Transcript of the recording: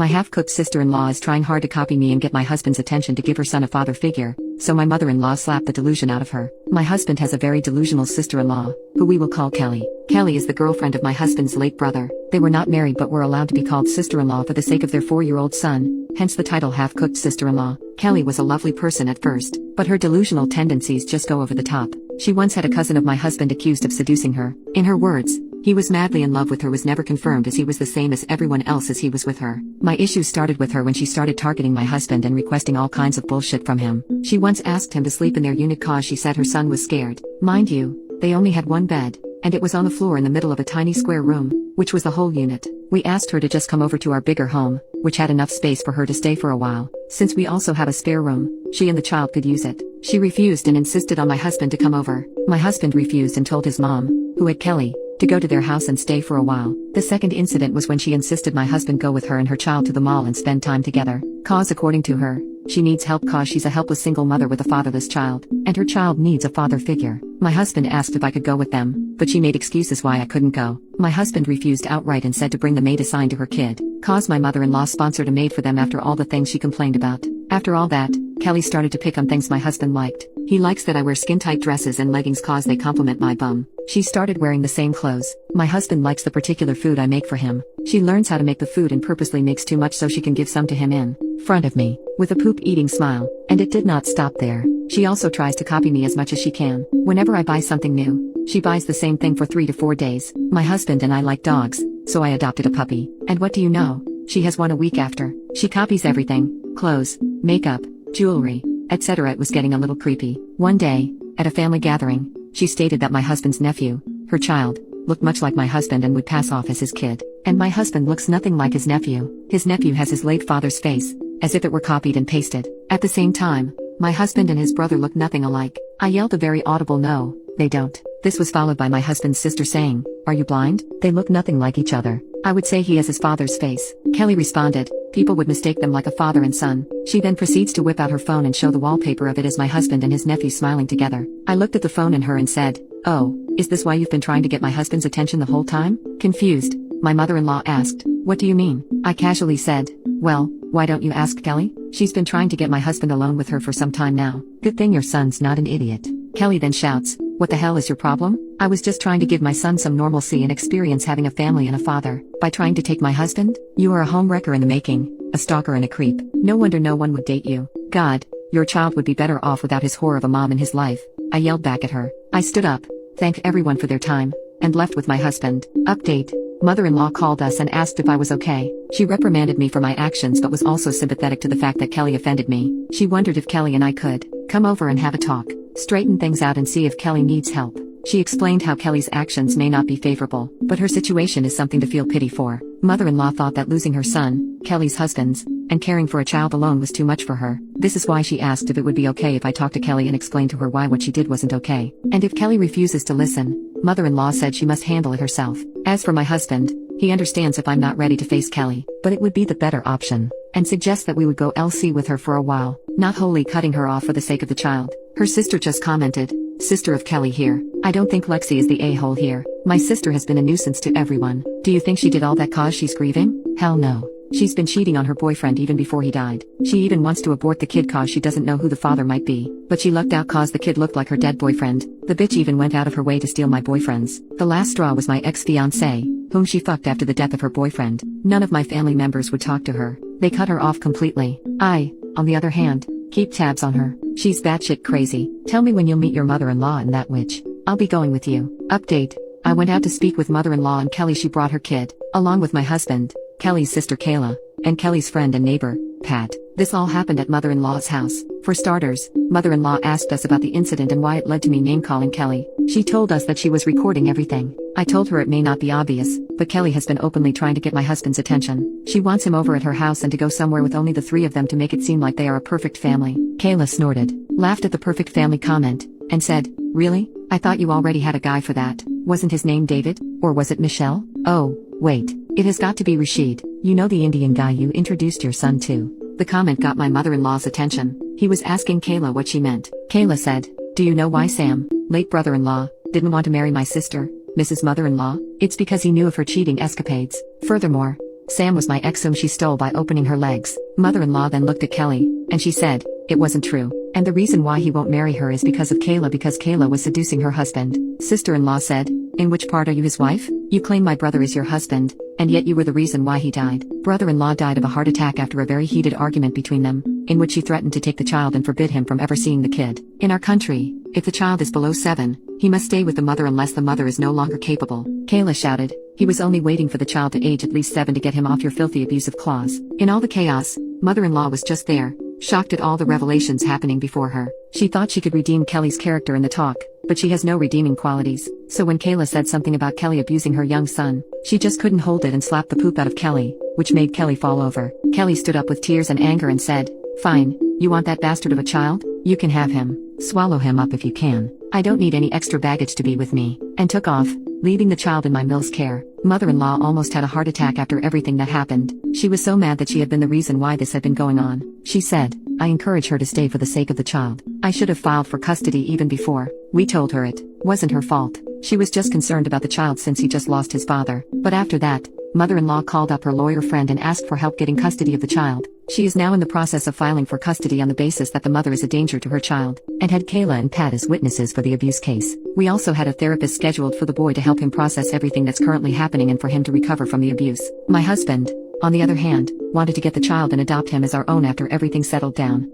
My half-cooked sister-in-law is trying hard to copy me and get my husband's attention to give her son a father figure, so my mother-in-law slapped the delusion out of her. My husband has a very delusional sister-in-law, who we will call Kelly. Kelly is the girlfriend of my husband's late brother. They were not married but were allowed to be called sister-in-law for the sake of their 4-year-old son, hence the title half-cooked sister-in-law. Kelly was a lovely person at first, but her delusional tendencies just go over the top. She once had a cousin of my husband accused of seducing her. In her words, he was madly in love with her was never confirmed as he was the same as everyone else as he was with her. My issues started with her when she started targeting my husband and requesting all kinds of bullshit from him. She once asked him to sleep in their unit cause she said her son was scared. Mind you, they only had one bed, and it was on the floor in the middle of a tiny square room, which was the whole unit. We asked her to just come over to our bigger home, which had enough space for her to stay for a while. Since we also have a spare room, she and the child could use it. She refused and insisted on my husband to come over. My husband refused and told his mom, who had Kelly, to go to their house and stay for a while. The second incident was when she insisted my husband go with her and her child to the mall and spend time together. Cause according to her, she needs help cause she's a helpless single mother with a fatherless child, and her child needs a father figure. My husband asked if I could go with them, but she made excuses why I couldn't go. My husband refused outright and said to bring the maid assigned to her kid. Cause my mother-in-law sponsored a maid for them after all the things she complained about. After all that, Kelly started to pick on things my husband liked. He likes that I wear skin-tight dresses and leggings cause they complement my bum. She started wearing the same clothes. My husband likes the particular food I make for him. She learns how to make the food and purposely makes too much so she can give some to him in front of me, with a poop-eating smile. And it did not stop there. She also tries to copy me as much as she can. Whenever I buy something new, she buys the same thing for 3 to 4 days. My husband and I like dogs, so I adopted a puppy. And what do you know? She has one a week after. She copies everything: clothes, makeup, jewelry, etc. It was getting a little creepy. One day, at a family gathering, she stated that my husband's nephew, her child, looked much like my husband and would pass off as his kid. And my husband looks nothing like his nephew. His nephew has his late father's face, as if it were copied and pasted. At the same time, my husband and his brother look nothing alike. I yelled a very audible no, they don't. This was followed by my husband's sister saying, "Are you blind? They look nothing like each other." I would say he has his father's face. Kelly responded, "People would mistake them like a father and son." She then proceeds to whip out her phone and show the wallpaper of it as my husband and his nephew smiling together. I looked at the phone and her and said, "Oh, is this why you've been trying to get my husband's attention the whole time?" Confused, my mother-in-law asked, "What do you mean?" I casually said, "Well, why don't you ask Kelly? She's been trying to get my husband alone with her for some time now. Good thing your son's not an idiot." Kelly then shouts, "What the hell is your problem? I was just trying to give my son some normalcy and experience having a family and a father. By trying to take my husband? You are a homewrecker in the making, a stalker and a creep. No wonder no one would date you. God, your child would be better off without his whore of a mom in his life." I yelled back at her. I stood up, thanked everyone for their time, and left with my husband. Update: mother-in-law called us and asked if I was okay. She reprimanded me for my actions but was also sympathetic to the fact that Kelly offended me. She wondered if Kelly and I could come over and have a talk, straighten things out and see if Kelly needs help. She explained how Kelly's actions may not be favorable, but her situation is something to feel pity for. Mother-in-law thought that losing her son, Kelly's husband's, and caring for a child alone was too much for her. This is why she asked if it would be okay if I talked to Kelly and explained to her why what she did wasn't okay. And if Kelly refuses to listen, mother-in-law said she must handle it herself. As for my husband, he understands if I'm not ready to face Kelly, but it would be the better option, and suggests that we would go LC with her for a while, not wholly cutting her off for the sake of the child. Her sister just commented, "Sister of Kelly here. I don't think Lexi is the a-hole here. My sister has been a nuisance to everyone. Do you think she did all that cause she's grieving? Hell no. She's been cheating on her boyfriend even before he died. She even wants to abort the kid cause she doesn't know who the father might be. But she lucked out cause the kid looked like her dead boyfriend. The bitch even went out of her way to steal my boyfriends. The last straw was my ex-fiancé, whom she fucked after the death of her boyfriend. None of my family members would talk to her. They cut her off completely. I, on the other hand, keep tabs on her. She's batshit crazy. Tell me when you'll meet your mother-in-law and that witch. I'll be going with you." Update: I went out to speak with mother-in-law and Kelly. She brought her kid, along with my husband, Kelly's sister Kayla, and Kelly's friend and neighbor, Pat. This all happened at mother-in-law's house. For starters, mother-in-law asked us about the incident and why it led to me name-calling Kelly. She told us that she was recording everything. I told her it may not be obvious, but Kelly has been openly trying to get my husband's attention. She wants him over at her house and to go somewhere with only the 3 of them to make it seem like they are a perfect family. Kayla snorted, laughed at the perfect family comment, and said, "Really? I thought you already had a guy for that. Wasn't his name David? Or was it Michelle? Oh, wait. It has got to be Rashid. You know the Indian guy you introduced your son to." The comment got my mother-in-law's attention. He was asking Kayla what she meant. Kayla said, "Do you know why Sam, late brother-in-law, didn't want to marry my sister, Mrs. Mother-in-law? It's because he knew of her cheating escapades. Furthermore, Sam was my ex whom she stole by opening her legs. Mother-in-law then looked at Kelly, and she said, it wasn't true. And the reason why he won't marry her is because of Kayla, because Kayla was seducing her husband. Sister-in-law said, in which part are you his wife? You claim my brother is your husband, and yet you were the reason why he died. Brother-in-law died of a heart attack after a very heated argument between them, in which she threatened to take the child and forbid him from ever seeing the kid. In our country, if the child is below 7, he must stay with the mother unless the mother is no longer capable. Kayla shouted, he was only waiting for the child to age at least 7 to get him off your filthy abusive claws. In all the chaos, mother-in-law was just there, shocked at all the revelations happening before her. She thought she could redeem Kelly's character in the talk, but she has no redeeming qualities. So when Kayla said something about Kelly abusing her young son, she just couldn't hold it and slapped the poop out of Kelly, which made Kelly fall over. Kelly stood up with tears and anger and said, fine, you want that bastard of a child? You can have him. Swallow him up if you can. I don't need any extra baggage to be with me. And took off, leaving the child in my Mill's care. Mother-in-law almost had a heart attack after everything that happened. She was so mad that she had been the reason why this had been going on. She said, I encourage her to stay for the sake of the child. I should have filed for custody even before. We told her it wasn't her fault. She was just concerned about the child since he just lost his father. But after that, mother-in-law called up her lawyer friend and asked for help getting custody of the child. She is now in the process of filing for custody on the basis that the mother is a danger to her child, and had Kayla and Pat as witnesses for the abuse case. We also had a therapist scheduled for the boy to help him process everything that's currently happening and for him to recover from the abuse. My husband, on the other hand, wanted to get the child and adopt him as our own after everything settled down.